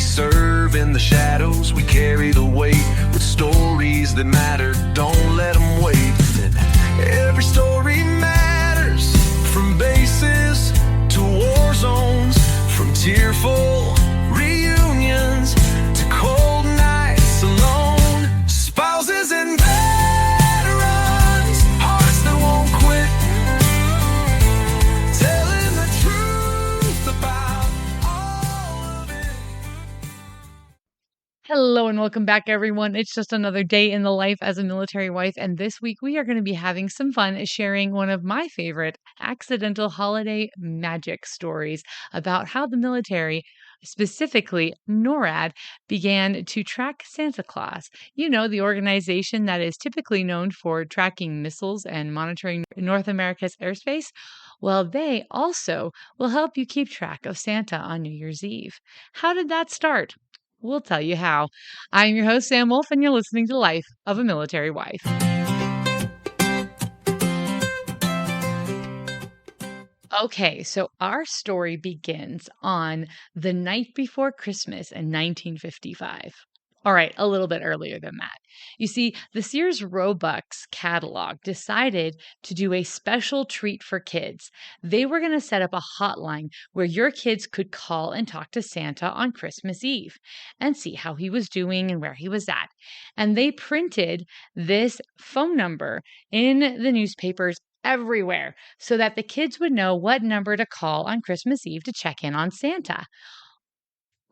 serve in the shadows, we carry the weight with stories that matter. Don't let them wait. Every story matters, from bases to war zones, from tearful reunions to cold nights alone. Spouses and veterans, hearts that won't quit, telling the truth about all of it. Hello and welcome back, everyone. It's just another day in the life as a military wife, and this week we are going to be having some fun sharing one of my favorite accidental holiday magic stories about how the military, specifically NORAD, began to track Santa Claus. You know, the organization that is typically known for tracking missiles and monitoring North America's airspace. Well, they also will help you keep track of Santa on New Year's Eve. How did that start? We'll tell you how. I'm your host, Sam Wolf, and you're listening to Life of a Military Wife. Okay, so our story begins on the night before Christmas in 1955. All right, a little bit earlier than that. You see, the Sears Roebuck catalog decided to do a special treat for kids. They were going to set up a hotline where your kids could call and talk to Santa on Christmas Eve and see how he was doing and where he was at. And they printed this phone number in the newspapers everywhere so that the kids would know what number to call on Christmas Eve to check in on Santa.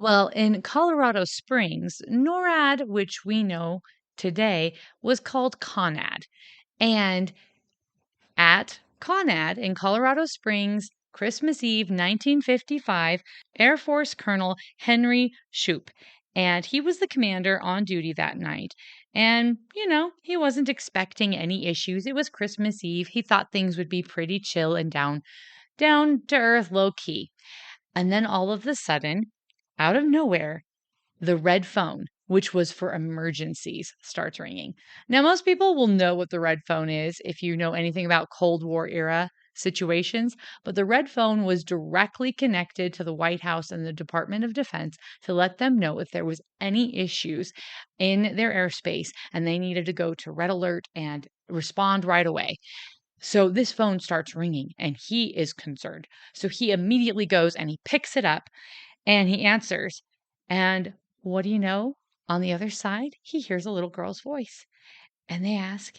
Well, in Colorado Springs, NORAD, which we know today, was called CONAD. And at CONAD in Colorado Springs, Christmas Eve, 1955, Air Force Colonel Henry Shoup. And he was the commander on duty that night. And, he wasn't expecting any issues. It was Christmas Eve. He thought things would be pretty chill and down to earth, low key. And then all of a sudden, out of nowhere, the red phone, which was for emergencies, starts ringing. Now, most people will know what the red phone is if you know anything about Cold War era situations, but the red phone was directly connected to the White House and the Department of Defense to let them know if there was any issues in their airspace and they needed to go to red alert and respond right away. So this phone starts ringing and he is concerned. So he immediately goes and he picks it up and he answers. And what do you know? On the other side, he hears a little girl's voice. And they ask,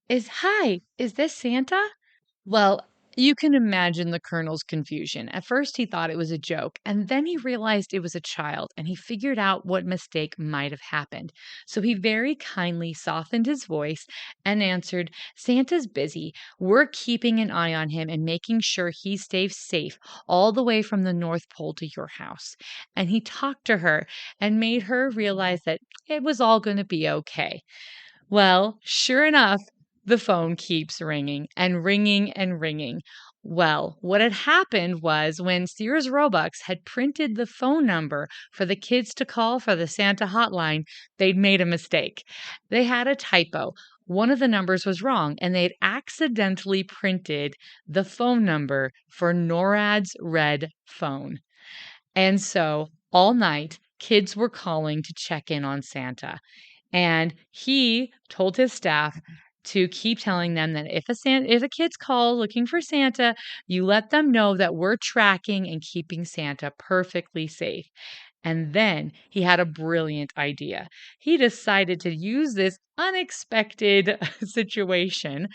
Hi, is this Santa? Well, you can imagine the colonel's confusion. At first, he thought it was a joke, and then he realized it was a child, and he figured out what mistake might have happened. So he very kindly softened his voice and answered, Santa's busy. We're keeping an eye on him and making sure he stays safe all the way from the North Pole to your house. And he talked to her and made her realize that it was all going to be okay. Well, sure enough, the phone keeps ringing and ringing and ringing. Well, what had happened was when Sears Roebuck had printed the phone number for the kids to call for the Santa hotline, they'd made a mistake. They had a typo. One of the numbers was wrong, and they'd accidentally printed the phone number for NORAD's red phone. And so all night, kids were calling to check in on Santa. And he told his staff to keep telling them that if a kid's call looking for Santa, you let them know that we're tracking and keeping Santa perfectly safe. And then he had a brilliant idea. He decided to use this unexpected situation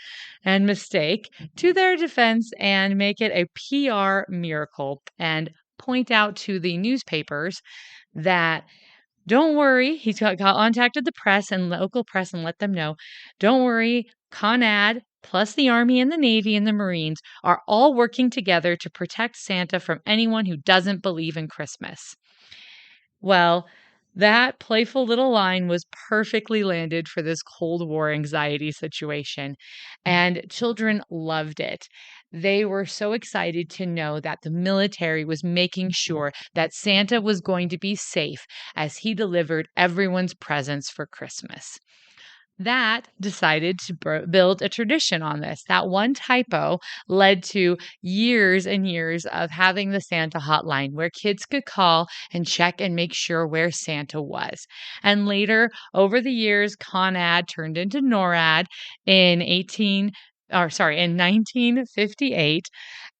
and mistake to their defense and make it a PR miracle and point out to the newspapers that don't worry, he contacted the press and local press and let them know, don't worry, CONAD plus the Army and the Navy and the Marines are all working together to protect Santa from anyone who doesn't believe in Christmas. Well, that playful little line was perfectly landed for this Cold War anxiety situation, and children loved it. They were so excited to know that the military was making sure that Santa was going to be safe as he delivered everyone's presents for Christmas. that decided to build a tradition on this. That one typo led to years and years of having the Santa hotline where kids could call and check and make sure where Santa was. And later, over the years, CONAD turned into NORAD in 1958,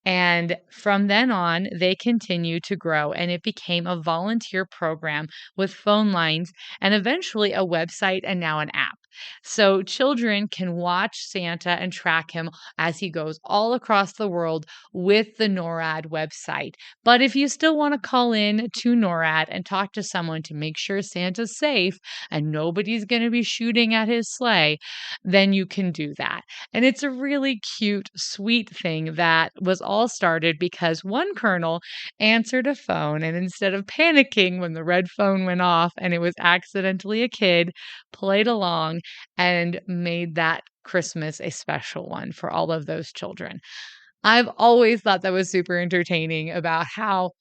and from then on, they continued to grow, and it became a volunteer program with phone lines and eventually a website and now an app. So children can watch Santa and track him as he goes all across the world with the NORAD website. But if you still want to call in to NORAD and talk to someone to make sure Santa's safe and nobody's going to be shooting at his sleigh, then you can do that. And it's a really cute, sweet thing that was all started because one colonel answered a phone, and instead of panicking when the red phone went off and it was accidentally a kid, played along and made that Christmas a special one for all of those children. I've always thought that was super entertaining about how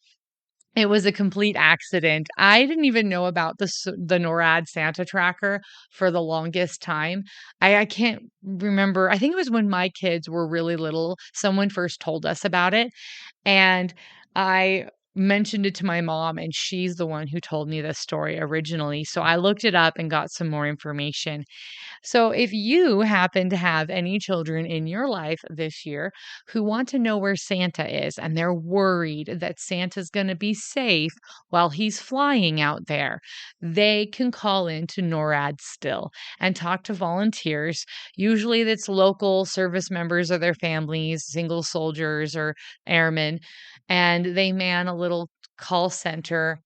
it was a complete accident. I didn't even know about the NORAD Santa Tracker for the longest time. I can't remember. I think it was when my kids were really little, someone first told us about it, and I mentioned it to my mom, and she's the one who told me this story originally. So I looked it up and got some more information. So, if you happen to have any children in your life this year who want to know where Santa is and they're worried that Santa's going to be safe while he's flying out there, they can call in to NORAD still and talk to volunteers. Usually, that's local service members or their families, single soldiers or airmen, and they man a little call center.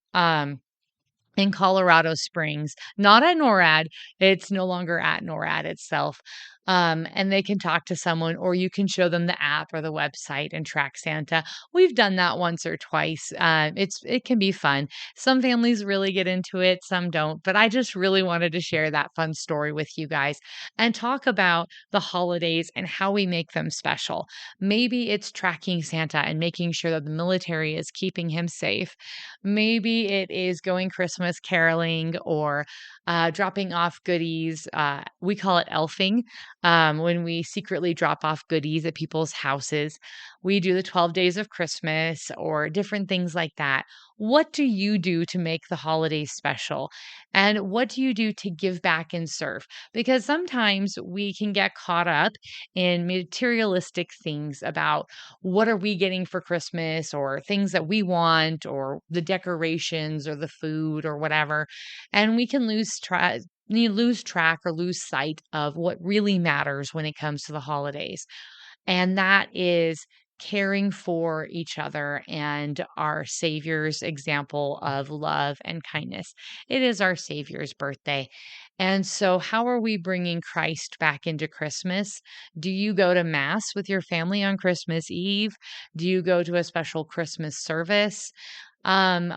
In Colorado Springs, not at NORAD. It's no longer at NORAD itself. And they can talk to someone, or you can show them the app or the website and track Santa. We've done that once or twice. It can be fun. Some families really get into it, some don't. But I just really wanted to share that fun story with you guys and talk about the holidays and how we make them special. Maybe it's tracking Santa and making sure that the military is keeping him safe. Maybe it is going Christmas caroling or dropping off goodies. We call it elfing when we secretly drop off goodies at people's houses. We do the 12 days of Christmas or different things like that. What do you do to make the holidays special? And what do you do to give back and serve? Because sometimes we can get caught up in materialistic things about what are we getting for Christmas or things that we want or the decorations or the food or whatever. And we can lose track or lose sight of what really matters when it comes to the holidays. And that is caring for each other and our Savior's example of love and kindness. It is our Savior's birthday. And so, how are we bringing Christ back into Christmas? Do you go to Mass with your family on Christmas Eve? Do you go to a special Christmas service?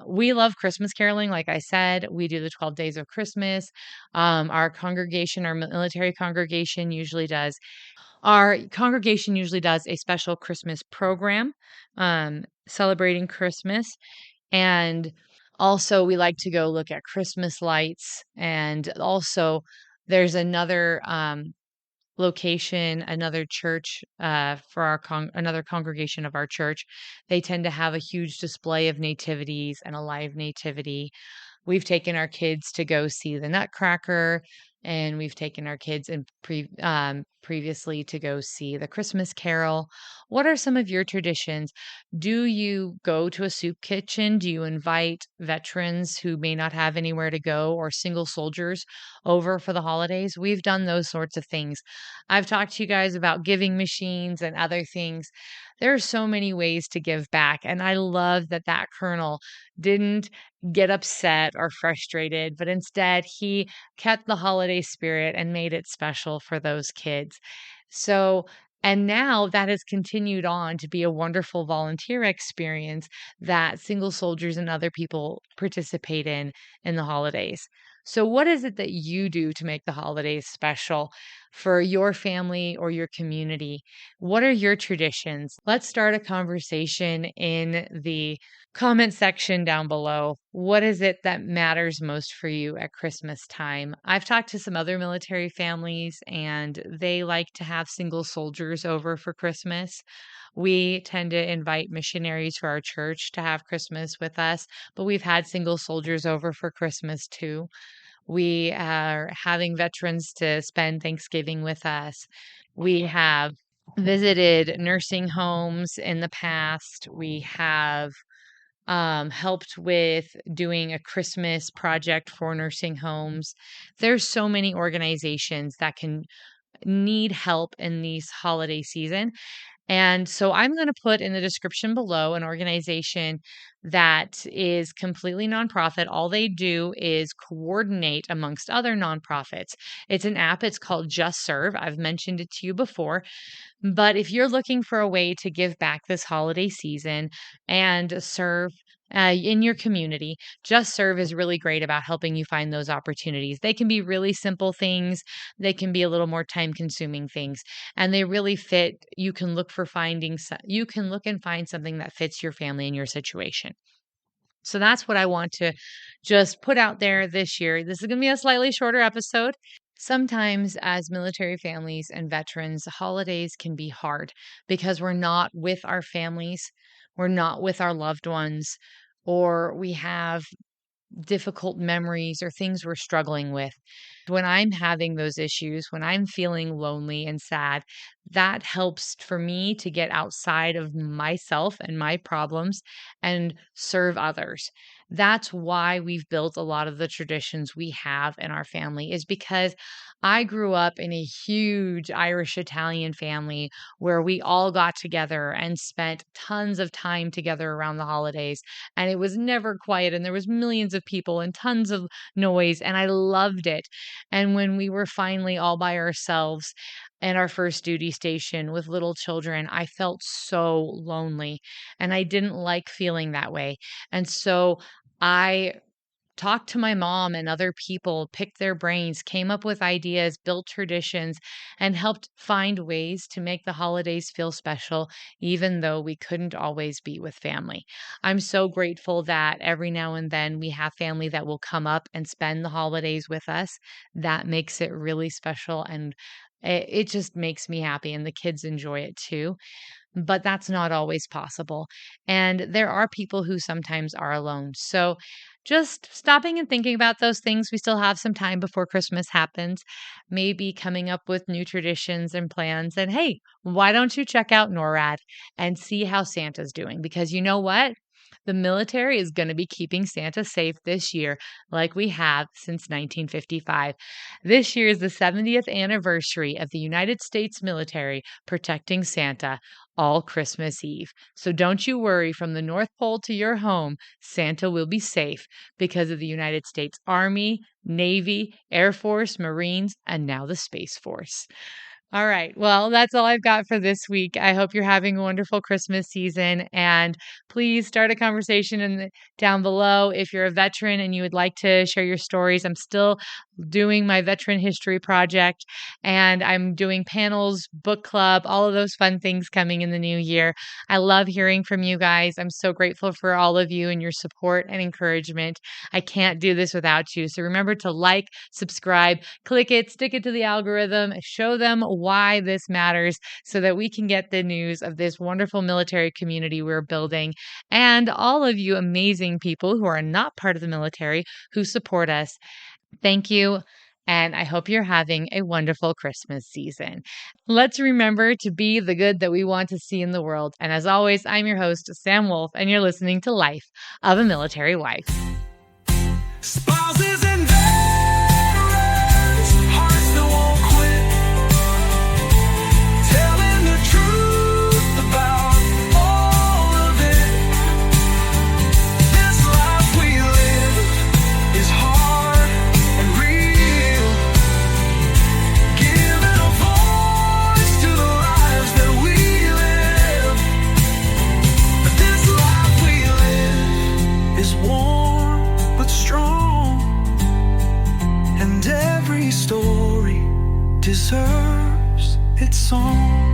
We love Christmas caroling. Like I said, we do the 12 days of Christmas. Our military congregation usually does our congregation usually does a special Christmas program, celebrating Christmas, and also we like to go look at Christmas lights, and also there's another, location, another church, for another congregation of our church. They tend to have a huge display of nativities and a live nativity. We've taken our kids to go see the Nutcracker, and we've taken our kids previously to go see the Christmas Carol. What are some of your traditions? Do you go to a soup kitchen? Do you invite veterans who may not have anywhere to go or single soldiers over for the holidays? We've done those sorts of things. I've talked to you guys about giving machines and other things. There are so many ways to give back, and I love that that colonel didn't get upset or frustrated, but instead he kept the holiday spirit and made it special for those kids. So, and now that has continued on to be a wonderful volunteer experience that single soldiers and other people participate in the holidays. So, what is it that you do to make the holidays special? for your family or your community? What are your traditions? Let's start a conversation in the comment section down below. What is it that matters most for you at Christmas time? I've talked to some other military families, and they like to have single soldiers over for Christmas. We tend to invite missionaries to our church to have Christmas with us, but we've had single soldiers over for Christmas too. We are having veterans to spend Thanksgiving with us. We have visited nursing homes in the past. We have helped with doing a Christmas project for nursing homes. There's so many organizations that can need help in these holiday season. And so I'm going to put in the description below an organization that is completely nonprofit. All they do is coordinate amongst other nonprofits. It's an app. It's called Just Serve. I've mentioned it to you before. But if you're looking for a way to give back this holiday season and serve in your community, Just Serve is really great about helping you find those opportunities. They can be really simple things, they can be a little more time consuming things, and they really fit. You can look you can look and find something that fits your family and your situation. So that's what I want to just put out there this year. This is going to be a slightly shorter episode. Sometimes, as military families and veterans, holidays can be hard because we're not with our families, we're not with our loved ones, or we have difficult memories or things we're struggling with. When I'm having those issues, when I'm feeling lonely and sad, that helps for me to get outside of myself and my problems and serve others. That's why we've built a lot of the traditions we have in our family, is because I grew up in a huge Irish Italian family where we all got together and spent tons of time together around the holidays, and it was never quiet, and there was millions of people and tons of noise, and I loved it. And when we were finally all by ourselves in our first duty station with little children, I felt so lonely, and I didn't like feeling that way. And so I talked to my mom and other people, picked their brains, came up with ideas, built traditions, and helped find ways to make the holidays feel special, even though we couldn't always be with family. I'm so grateful that every now and then we have family that will come up and spend the holidays with us. That makes it really special, and it just makes me happy, and the kids enjoy it too. But that's not always possible. And there are people who sometimes are alone. So just stopping and thinking about those things. We still have some time before Christmas happens, maybe coming up with new traditions and plans. And hey, why don't you check out NORAD and see how Santa's doing? Because you know what? The military is going to be keeping Santa safe this year, like we have since 1955. This year is the 70th anniversary of the United States military protecting Santa all Christmas Eve. So don't you worry, from the North Pole to your home, Santa will be safe because of the United States Army, Navy, Air Force, Marines, and now the Space Force. All right. Well, that's all I've got for this week. I hope you're having a wonderful Christmas season, and please start a conversation down below. If you're a veteran and you would like to share your stories, I'm still doing my veteran history project, and I'm doing panels, book club, all of those fun things coming in the new year. I love hearing from you guys. I'm so grateful for all of you and your support and encouragement. I can't do this without you. So remember to like, subscribe, click it, stick it to the algorithm, show them why this matters so that we can get the news of this wonderful military community we're building, and all of you amazing people who are not part of the military who support us. Thank you, and I hope you're having a wonderful Christmas season. Let's remember to be the good that we want to see in the world. And as always, I'm your host, Sam Wolf, and you're listening to Life of a Military Wife. Spouses and veterans, hearts that won't quit, telling the truth about all of it. This life we live is hard and real, giving a voice to the lives that we live. But this life we live is warm but strong. deserves its own